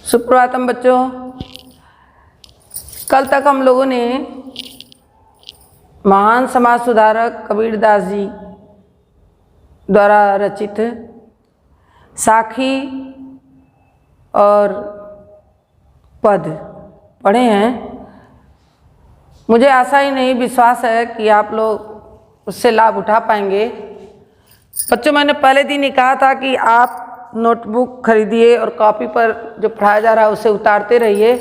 सुप्रभातम बच्चों। कल तक हम लोगों ने महान समाज सुधारक कबीरदास जी द्वारा रचित साखी और पद पढ़े हैं। मुझे आशा ही नहीं विश्वास है कि आप लोग उससे लाभ उठा पाएंगे। बच्चों, मैंने पहले दिन ही कहा था कि आप नोटबुक खरीदिए और कॉपी पर जो पढ़ाया जा रहा है उसे उतारते रहिए,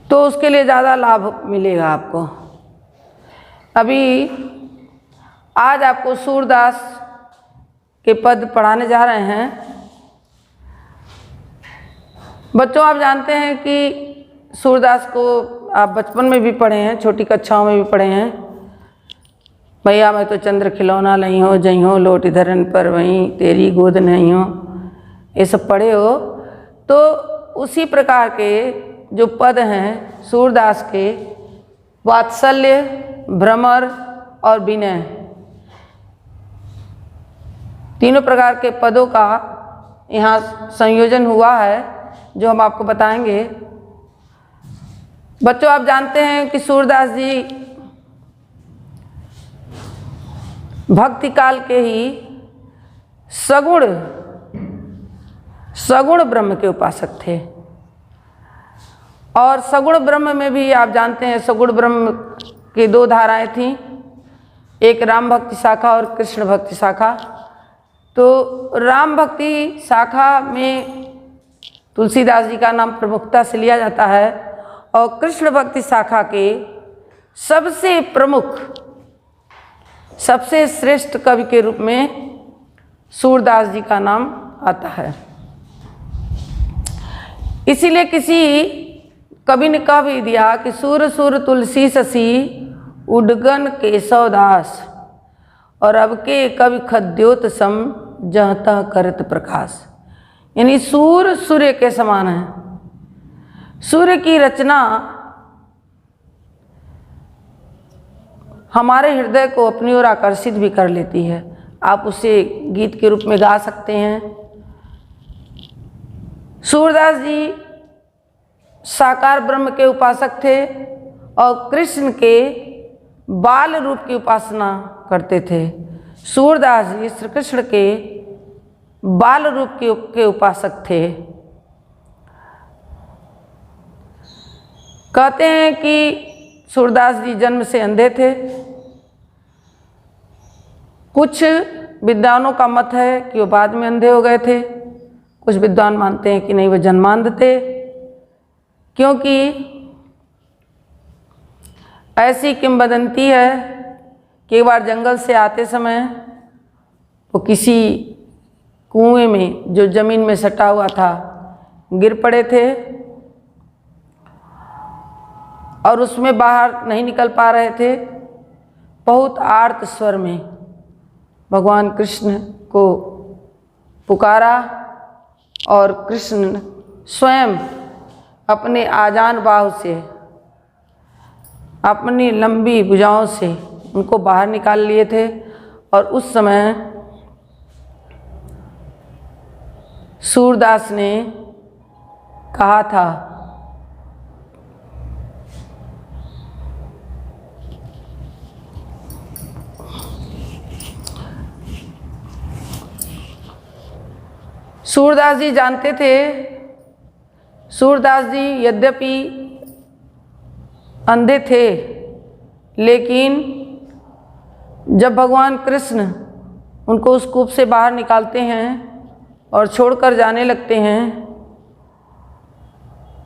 तो उसके लिए ज़्यादा लाभ मिलेगा आपको। अभी आज आपको सूरदास के पद पढ़ाने जा रहे हैं। बच्चों, आप जानते हैं कि सूरदास को आप बचपन में भी पढ़े हैं, छोटी कक्षाओं में भी पढ़े हैं। भैया मैं तो चंद्र खिलौना नहीं हो, जई हो लोट धरन पर वहीं तेरी गोद नहीं हो, ये सब पढ़े हो। तो उसी प्रकार के जो पद हैं सूरदास के, वात्सल्य, भ्रमर और विनय, तीनों प्रकार के पदों का यहाँ संयोजन हुआ है जो हम आपको बताएंगे। बच्चों, आप जानते हैं कि सूरदास जी भक्ति काल के ही सगुण ब्रह्म के उपासक थे। और सगुण ब्रह्म में भी आप जानते हैं सगुण ब्रह्म की दो धाराएं थीं, एक राम भक्ति शाखा और कृष्ण भक्ति शाखा। तो राम भक्ति शाखा में तुलसीदास जी का नाम प्रमुखता से लिया जाता है और कृष्ण भक्ति शाखा के सबसे प्रमुख, सबसे श्रेष्ठ कवि के रूप में सूरदास जी का नाम आता है। इसीलिए किसी कवि ने कह भी दिया कि सूर सूर तुलसी शशि उडगन केशवदास, और अब के कवि खद्योत सम जहता करत प्रकाश। यानी सूर सूर्य के समान है। सूर्य की रचना हमारे हृदय को अपनी ओर आकर्षित भी कर लेती है। आप उसे गीत के रूप में गा सकते हैं। सूरदास जी साकार ब्रह्म के उपासक थे और कृष्ण के बाल रूप की उपासना करते थे। सूरदास जी श्री कृष्ण के बाल रूप के उपासक थे। कहते हैं कि सूरदास जी जन्म से अंधे थे। कुछ विद्वानों का मत है कि वो बाद में अंधे हो गए थे, कुछ विद्वान मानते हैं कि नहीं, वो जन्मांध थे। क्योंकि ऐसी किंवदंती है कि एक बार जंगल से आते समय वो किसी कुएं में जो जमीन में सटा हुआ था गिर पड़े थे और उसमें बाहर नहीं निकल पा रहे थे। बहुत आर्त स्वर में भगवान कृष्ण को पुकारा और कृष्ण स्वयं अपने आजान बाहु से, अपनी लंबी भुजाओं से उनको बाहर निकाल लिए थे। और उस समय सूरदास ने कहा था, सूरदास जी जानते थे, सूरदास जी यद्यपि अंधे थे, लेकिन जब भगवान कृष्ण उनको उस कूप से बाहर निकालते हैं और छोड़कर जाने लगते हैं,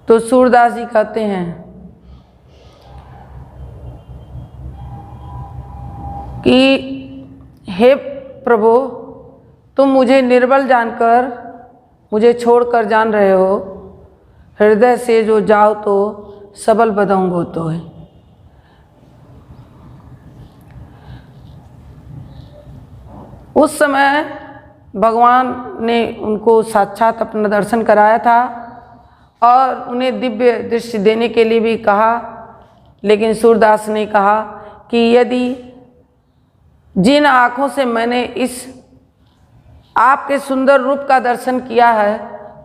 तो सूरदास जी कहते हैं कि हे प्रभु, तुम मुझे निर्बल जानकर मुझे छोड़कर जान रहे हो, हृदय से जो जाओ तो सबल बदऊंगो तो है। उस समय भगवान ने उनको साक्षात अपना दर्शन कराया था और उन्हें दिव्य दृष्टि देने के लिए भी कहा। लेकिन सूरदास ने कहा कि यदि जिन आँखों से मैंने इस आपके सुंदर रूप का दर्शन किया है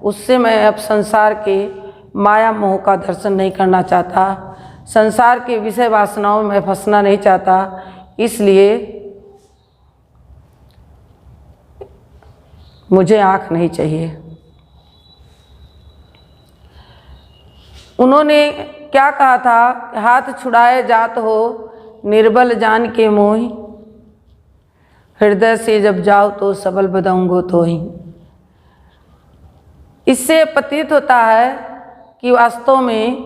उससे मैं अब संसार के माया मोह का दर्शन नहीं करना चाहता, संसार के विषय वासनाओं में फंसना नहीं चाहता, इसलिए मुझे आँख नहीं चाहिए। उन्होंने क्या कहा था, हाथ छुड़ाए जात हो निर्बल जान के मोहि, हृदय से जब जाओ तो सबल बदऊंगो तो ही। इससे प्रतीत होता है कि वास्तव में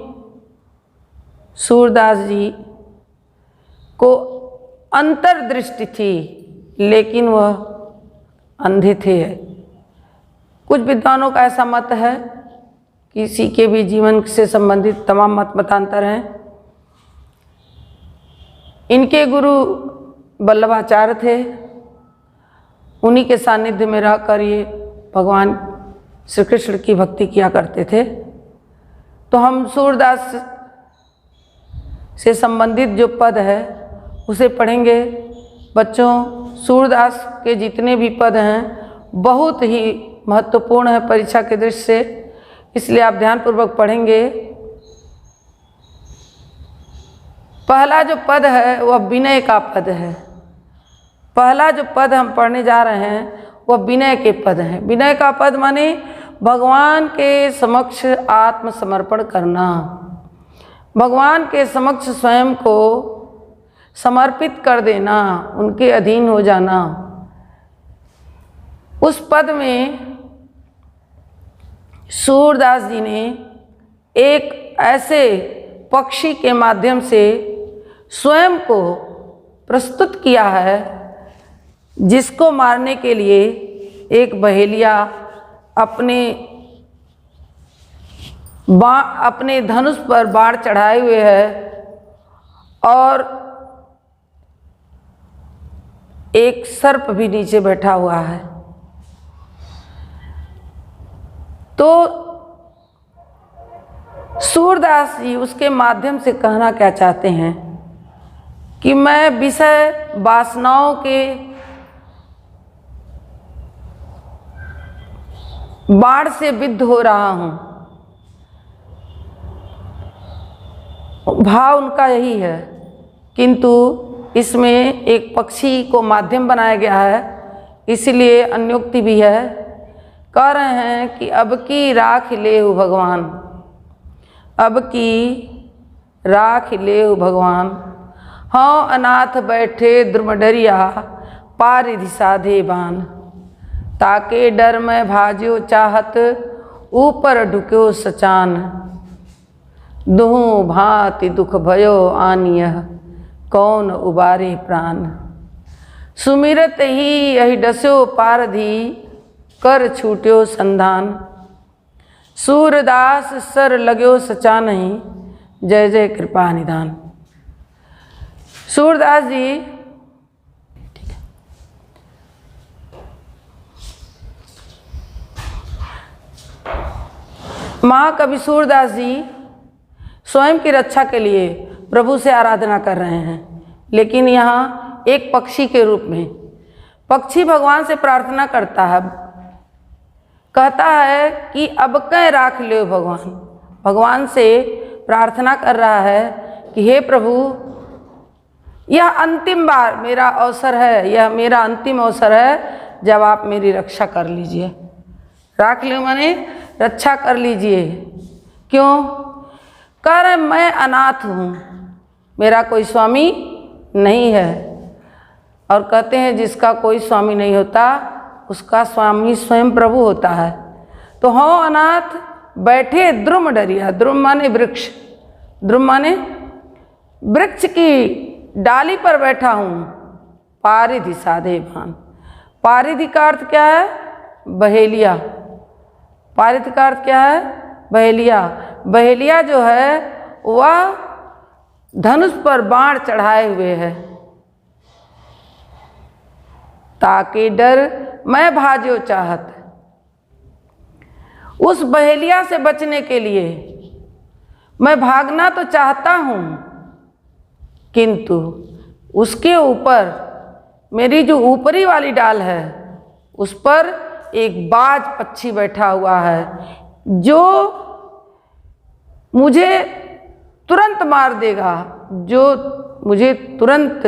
सूरदास जी को अंतर्दृष्टि थी, लेकिन वह अंधे थे। कुछ विद्वानों का ऐसा मत है, किसी के भी जीवन से संबंधित तमाम मत मतांतर हैं। इनके गुरु वल्लभाचार्य थे, उन्हीं के सानिध्य में रहकर ये भगवान श्री कृष्ण की भक्ति किया करते थे। तो हम सूरदास से संबंधित जो पद है उसे पढ़ेंगे। बच्चों, सूरदास के जितने भी पद हैं बहुत ही महत्वपूर्ण है परीक्षा के दृष्टि से, इसलिए आप ध्यानपूर्वक पढ़ेंगे। पहला जो पद है वह विनय का पद है। पहला जो पद हम पढ़ने जा रहे हैं वह विनय के पद हैं। विनय का पद माने भगवान के समक्ष आत्मसमर्पण करना, भगवान के समक्ष स्वयं को समर्पित कर देना, उनके अधीन हो जाना। उस पद में सूरदास जी ने एक ऐसे पक्षी के माध्यम से स्वयं को प्रस्तुत किया है जिसको मारने के लिए एक बहेलिया अपने धनुष पर बाण चढ़ाए हुए है और एक सर्प भी नीचे बैठा हुआ है। तो सूरदास जी उसके माध्यम से कहना क्या चाहते हैं कि मैं विषय वासनाओं के बाढ़ से विद्ध हो रहा हूँ। भाव उनका यही है, किंतु इसमें एक पक्षी को माध्यम बनाया गया है, इसलिए अन्योक्ति भी है। कह रहे हैं कि अब की राख लेहु भगवान, अब की राख लेहु भगवान, हाँ अनाथ बैठे द्रुमडरिया पारिधि साधे बान, ताके डर में भाज्यो चाहत ऊपर ढुक्यो सचान, दुहु भांति दुख भयो आनियह कौन उबारे प्राण, सुमिरत ही यही डस्यो पारधि कर छूट्यो संधान, सूरदास सर लग्यो सचा नहीं जय जय कृपा निधान। सूरदास जी महाकवि सूरदास जी स्वयं की रक्षा के लिए प्रभु से आराधना कर रहे हैं, लेकिन यहाँ एक पक्षी के रूप में। पक्षी भगवान से प्रार्थना करता है, कहता है कि अब कै राख ले भगवान। भगवान से प्रार्थना कर रहा है कि हे प्रभु, यह अंतिम बार मेरा अवसर है, यह मेरा अंतिम अवसर है जब आप मेरी रक्षा कर लीजिए। राख लो माने रक्षा कर लीजिए। क्यों? कह रहे मैं अनाथ हूँ, मेरा कोई स्वामी नहीं है। और कहते हैं जिसका कोई स्वामी नहीं होता उसका स्वामी स्वयं प्रभु होता है। तो हाँ अनाथ बैठे द्रुम डरिया, द्रुम माने वृक्ष, द्रुम माने वृक्ष की डाली पर बैठा हूँ, पारिधि साधे भान। पारिधि का अर्थ क्या है? बहेलिया। पारिधि का अर्थ क्या है? बहेलिया। बहेलिया जो है वह धनुष पर बाण चढ़ाए हुए है। ताकि डर मैं भाज्यो चाहत, उस बहेलिया से बचने के लिए मैं भागना तो चाहता हूँ, किंतु उसके ऊपर मेरी जो ऊपरी वाली डाल है उस पर एक बाज पक्षी बैठा हुआ है जो मुझे तुरंत मार देगा, जो मुझे तुरंत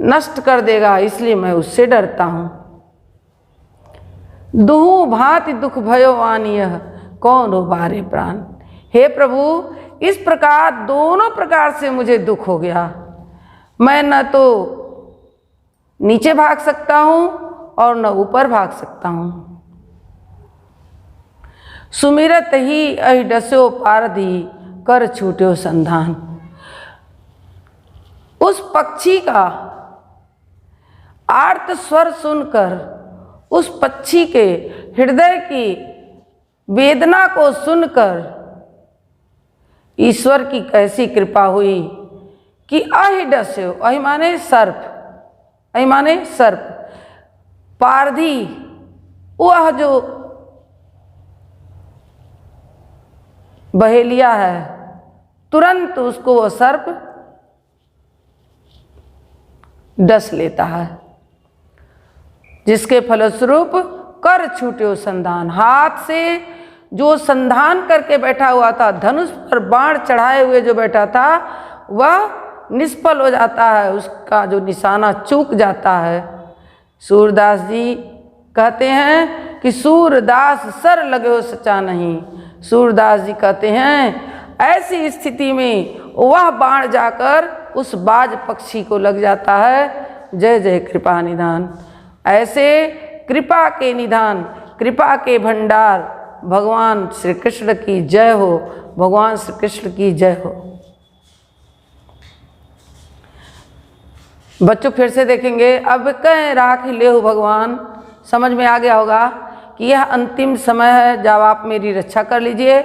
नष्ट कर देगा, इसलिए मैं उससे डरता हूँ। दुहु भांति दुख भयो वानिय कौन उबारे प्राण। हे प्रभु, इस प्रकार दोनों प्रकार से मुझे दुख हो गया। मैं न तो नीचे भाग सकता हूँ और न ऊपर भाग सकता हूँ। सुमिरत ही अहि डस्यो पारधी कर छूट्यो संधान। उस पक्षी का आर्त स्वर सुनकर, उस पक्षी के हृदय की वेदना को सुनकर ईश्वर की कैसी कृपा हुई कि अहिडस्यो, अहि माने सर्प, अहि माने सर्प, पारधी वह जो बहेलिया है, तुरंत उसको वह सर्प डस लेता है, जिसके फलस्वरूप कर छूट्यो संधान। हाथ से जो संधान करके बैठा हुआ था, धनुष पर बाण चढ़ाए हुए जो बैठा था, वह निष्फल हो जाता है, उसका जो निशाना चूक जाता है। सूरदास जी कहते हैं कि सूरदास सर लगे हो सचा नहीं। सूरदास जी कहते हैं ऐसी स्थिति में वह बाण जाकर उस बाज पक्षी को लग जाता है। जय जय कृपा निधान। ऐसे कृपा के निधान, कृपा के भंडार भगवान श्री कृष्ण की जय हो, भगवान श्री कृष्ण की जय हो। बच्चों फिर से देखेंगे। अब कह राख ले हो भगवान, समझ में आ गया होगा कि यह अंतिम समय है जब आप मेरी रक्षा कर लीजिए,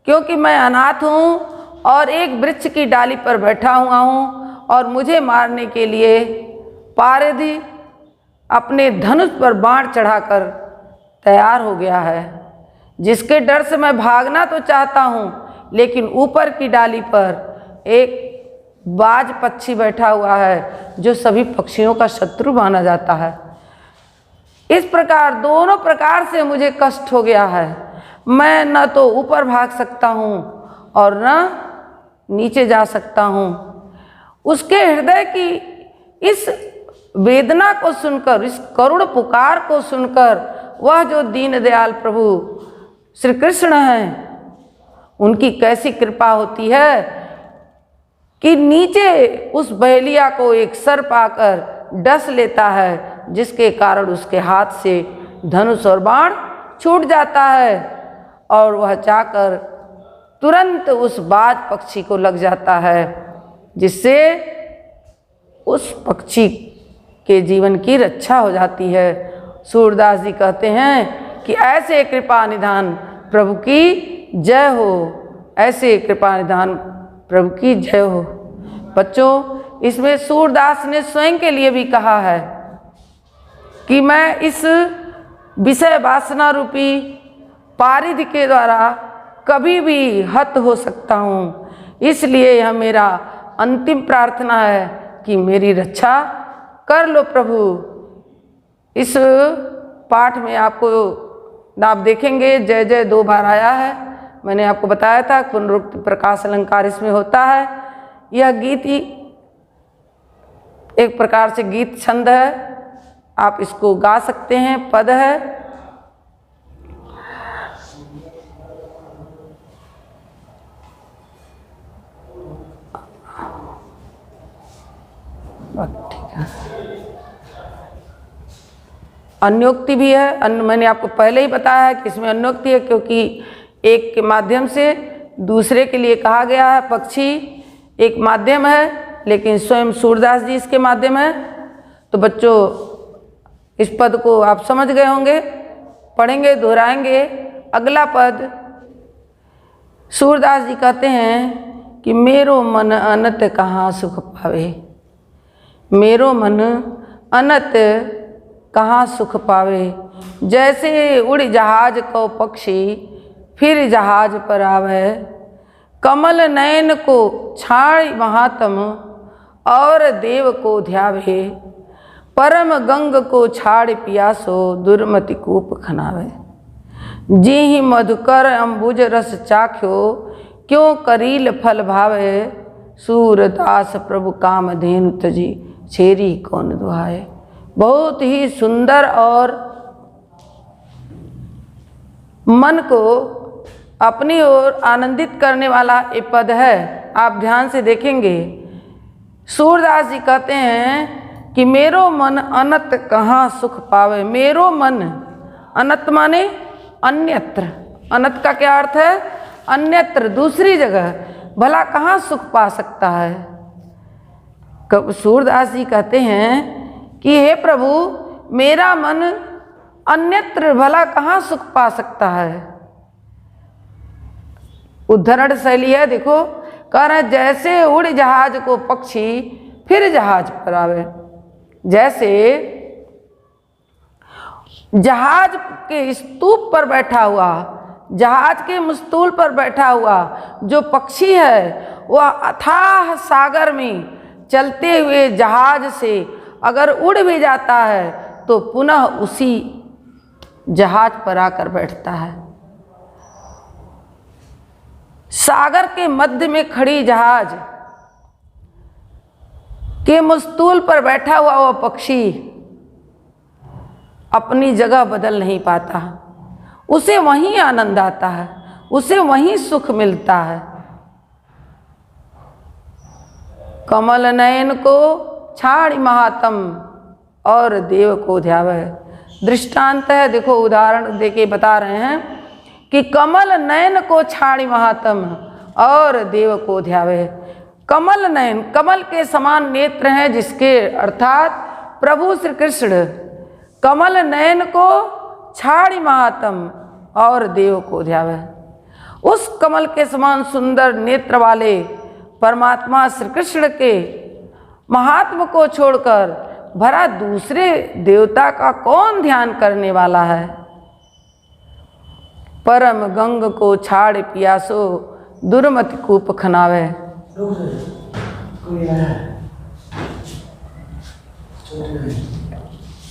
क्योंकि मैं अनाथ हूँ और एक वृक्ष की डाली पर बैठा हुआ हूँ और मुझे मारने के लिए पारधी अपने धनुष पर बाण चढ़ाकर तैयार हो गया है, जिसके डर से मैं भागना तो चाहता हूँ, लेकिन ऊपर की डाली पर एक बाज पक्षी बैठा हुआ है जो सभी पक्षियों का शत्रु माना जाता है। इस प्रकार दोनों प्रकार से मुझे कष्ट हो गया है। मैं न तो ऊपर भाग सकता हूँ और न नीचे जा सकता हूँ। उसके हृदय की इस वेदना को सुनकर, इस करुण पुकार को सुनकर, वह जो दीनदयाल प्रभु श्री कृष्ण हैं, उनकी कैसी कृपा होती है कि नीचे उस बहेलिया को एक सर्प आकर डस लेता है, जिसके कारण उसके हाथ से धनुष और बाण छूट जाता है और वह जाकर तुरंत उस बाज पक्षी को लग जाता है, जिससे उस पक्षी के जीवन की रक्षा हो जाती है। सूरदास जी कहते हैं कि ऐसे कृपा निधान प्रभु की जय हो, ऐसे कृपा निधान प्रभु की जय हो। बच्चों, इसमें सूरदास ने स्वयं के लिए भी कहा है कि मैं इस विषय वासना रूपी पारिधि के द्वारा कभी भी हत हो सकता हूँ, इसलिए यह मेरा अंतिम प्रार्थना है कि मेरी रक्षा कर लो प्रभु। इस पाठ में आपको आप देखेंगे जय जय 2 बार आया है। मैंने आपको बताया था पुनरुक्ति प्रकाश अलंकार इसमें होता है। यह गीत ही एक प्रकार से गीत छंद है, आप इसको गा सकते हैं, पद है। ठीक है। अन्योक्ति भी है। मैंने आपको पहले ही बताया है कि इसमें अन्योक्ति है, क्योंकि एक के माध्यम से दूसरे के लिए कहा गया है। पक्षी एक माध्यम है, लेकिन स्वयं सूरदास जी इसके माध्यम है। तो बच्चों, इस पद को आप समझ गए होंगे, पढ़ेंगे, दोहराएंगे। अगला पद सूरदास जी कहते हैं कि मेरो मन अनत कहाँ सुख पावे। मेरो मन अनत कहाँ सुख पावे, जैसे उड़ जहाज को पक्षी फिर जहाज पर आवे। कमल नयन को छाड़ महात्म और देव को ध्यावे। परम गंग को छाड़ पियासो दुर्मति कूप खनावे। जी ही मधुकर अम्बुज रस चाख्यो क्यों करील फल भावे। सूरदास प्रभु काम धेनु तजी छेरी कौन दुहाए। बहुत ही सुंदर और मन को अपनी ओर आनंदित करने वाला ये पद है। आप ध्यान से देखेंगे, सूरदास जी कहते हैं कि मेरो मन अनत कहाँ सुख पावे। मेरो मन, अनत माने अन्यत्र, अनत का क्या अर्थ है? अन्यत्र, दूसरी जगह भला कहाँ सुख पा सकता है। सूरदास जी कहते हैं कि हे प्रभु, मेरा मन अन्यत्र भला कहाँ सुख पा सकता है। उद्धरण शैली है, देखो, कह रहे जैसे उड़ जहाज को पक्षी फिर जहाज पर आवे। जैसे जहाज के स्तूप पर बैठा हुआ, जहाज के मस्तूल पर बैठा हुआ जो पक्षी है, वह अथाह सागर में चलते हुए जहाज से अगर उड़ भी जाता है तो पुनः उसी जहाज पर आकर बैठता है। सागर के मध्य में खड़ी जहाज के मस्तूल पर बैठा हुआ वह पक्षी अपनी जगह बदल नहीं पाता, उसे वहीं आनंद आता है, उसे वहीं सुख मिलता है। कमल नयन को छाड़ी महात्म और देव को ध्यावे। दृष्टांत है, देखो उदाहरण देके बता रहे हैं कि कमल नयन को छाड़ी महात्म और देव को ध्यावे। कमल नयन, कमल के समान नेत्र हैं जिसके, अर्थात प्रभु श्री कृष्ण कमल नयन को छाड़ी महात्म और देव को ध्यावे। उस कमल के समान सुंदर नेत्र वाले परमात्मा श्री कृष्ण के महात्म को छोड़कर भला दूसरे देवता का कौन ध्यान करने वाला है। परम गंग को छाड़ पियासो दुर्मति कूप खनावे।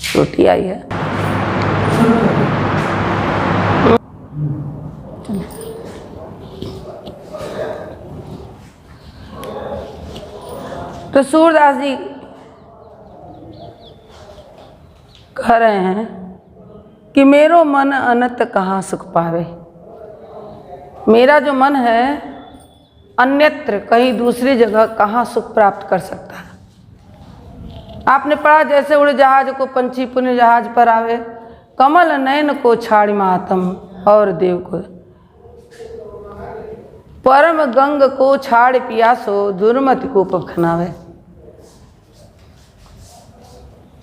छोटी आई है। तो सूरदास जी कह रहे हैं कि मेरो मन अनंत कहाँ सुख पावे। मेरा जो मन है अन्यत्र, कहीं दूसरी जगह कहाँ सुख प्राप्त कर सकता है। आपने पढ़ा, जैसे उड़ जहाज को पंछी पुण्य जहाज पर आवे, कमल नयन को छाड़ी महात्म और देव को। परम गंग को छाड़ पियासो दुर्मति को पखनावे।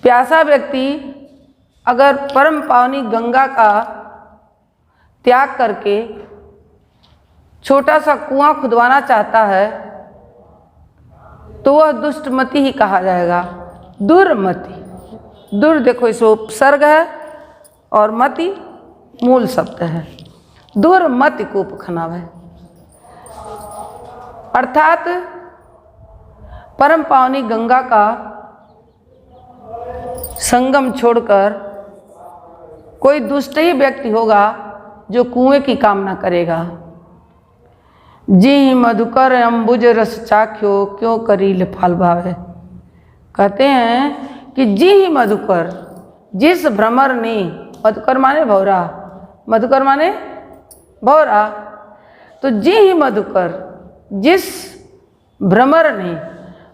प्यासा व्यक्ति अगर परम पावनी गंगा का त्याग करके छोटा सा कुआं खुदवाना चाहता है तो वह दुष्टमति ही कहा जाएगा। दुर्मति, दुर देखो इस उपसर्ग है और मति मूल शब्द है। दुर्मति को पखनावे, अर्थात परम पावनी गंगा का संगम छोड़कर कोई दुष्ट ही व्यक्ति होगा जो कुएं की कामना करेगा। जी मधुकर अम्बुज रस चाख्यो क्यों करील फल भावे। कहते हैं कि जी ही मधुकर, जिस भ्रमर ने, मधुकर माने भौरा, मधुकर माने भौरा, तो जी ही मधुकर, जिस भ्रमर ने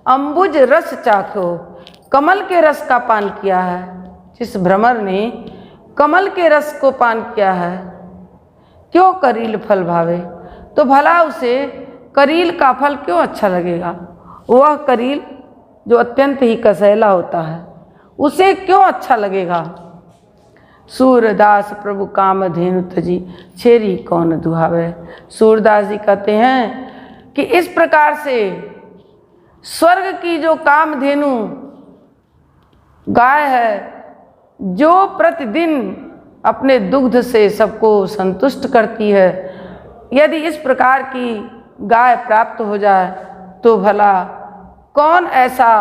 अम्बुज रस चाख्यो, कमल के रस का पान किया है, जिस भ्रमर ने कमल के रस को पान किया है, क्यों करील फल भावे, तो भला उसे करील का फल क्यों अच्छा लगेगा। वह करील जो अत्यंत ही कसैला होता है उसे क्यों अच्छा लगेगा। सूरदास प्रभु काम धेनु तजी छेरी कौन दुहावे। सूरदास जी कहते हैं कि इस प्रकार से स्वर्ग की जो कामधेनु गाय है, जो प्रतिदिन अपने दुग्ध से सबको संतुष्ट करती है, यदि इस प्रकार की गाय प्राप्त हो जाए तो भला कौन ऐसा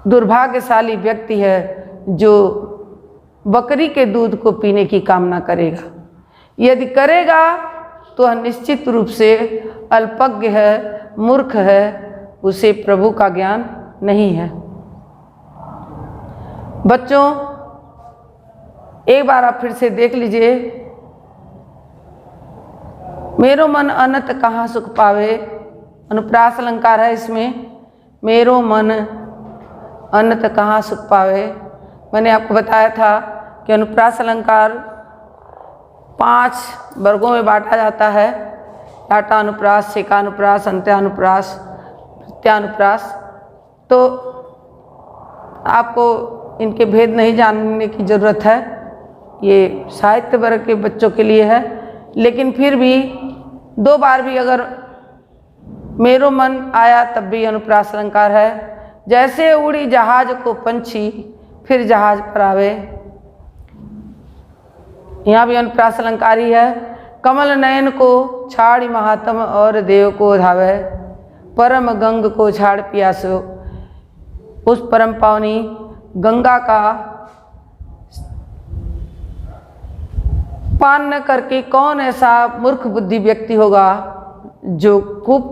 दुर्भाग्यशाली व्यक्ति है जो बकरी के दूध को पीने की कामना करेगा। यदि करेगा तो वह निश्चित रूप से अल्पज्ञ है, मूर्ख है, उसे प्रभु का ज्ञान नहीं है। बच्चों, एक बार आप फिर से देख लीजिए, मेरो मन अनंत कहाँ सुख पावे, अनुप्रास अलंकार है इसमें। मेरो मन अनंत कहाँ सुख पावे। मैंने आपको बताया था कि अनुप्रास अलंकार 5 वर्गों में बांटा जाता है। टाटानुप्रास, सेकानुप्रास, अंत्यानुप्रास, प्रत्यानुप्रास। तो आपको इनके भेद नहीं जानने की ज़रूरत है, ये साहित्य वर्ग के बच्चों के लिए है। लेकिन फिर भी 2 बार भी अगर मेरो मन आया तब भी अनुप्रास अलंकार है। जैसे उड़ी जहाज को पंछी फिर जहाज पर आवे, यहाँ भी अनुप्रास अलंकार ही है। कमल नयन को छाड़ी महात्म और देव को धावे, परम गंग को छाड़ पियासो। उस परम पावनी गंगा का पान न करके कौन ऐसा मूर्ख बुद्धि व्यक्ति होगा जो कूप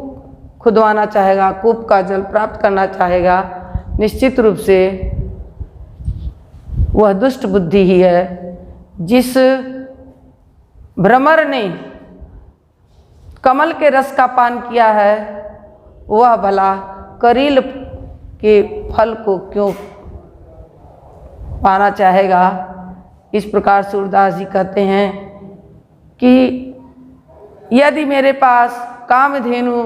खुदवाना चाहेगा, कूप का जल प्राप्त करना चाहेगा। निश्चित रूप से वह दुष्ट बुद्धि ही है। जिस भ्रमर ने कमल के रस का पान किया है, वह भला करील के फल को क्यों पाना चाहेगा। इस प्रकार सूरदास जी कहते हैं कि यदि मेरे पास कामधेनु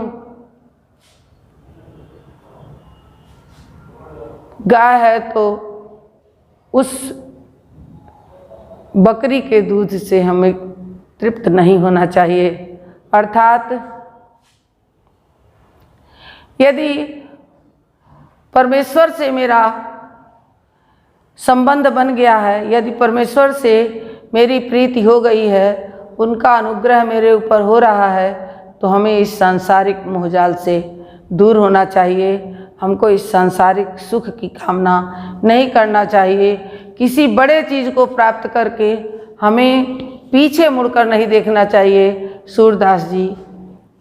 गाय है तो उस बकरी के दूध से हमें तृप्त नहीं होना चाहिए। अर्थात यदि परमेश्वर से मेरा संबंध बन गया है, यदि परमेश्वर से मेरी प्रीति हो गई है, उनका अनुग्रह मेरे ऊपर हो रहा है, तो हमें इस सांसारिक मोहजाल से दूर होना चाहिए। हमको इस सांसारिक सुख की कामना नहीं करना चाहिए। किसी बड़े चीज़ को प्राप्त करके हमें पीछे मुड़कर नहीं देखना चाहिए। सूरदास जी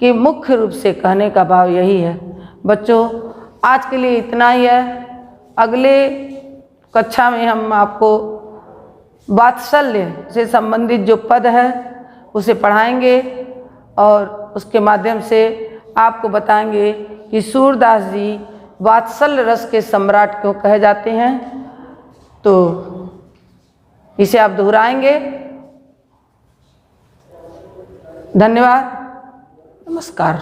के मुख्य रूप से कहने का भाव यही है। बच्चों, आज के लिए इतना ही है। अगले कक्षा में हम आपको वात्सल्य से संबंधित जो पद है उसे पढ़ाएंगे और उसके माध्यम से आपको बताएंगे कि सूरदास जी वात्सल्य रस के सम्राट क्यों कहे जाते हैं। तो इसे आप दोहराएंगे। धन्यवाद, नमस्कार।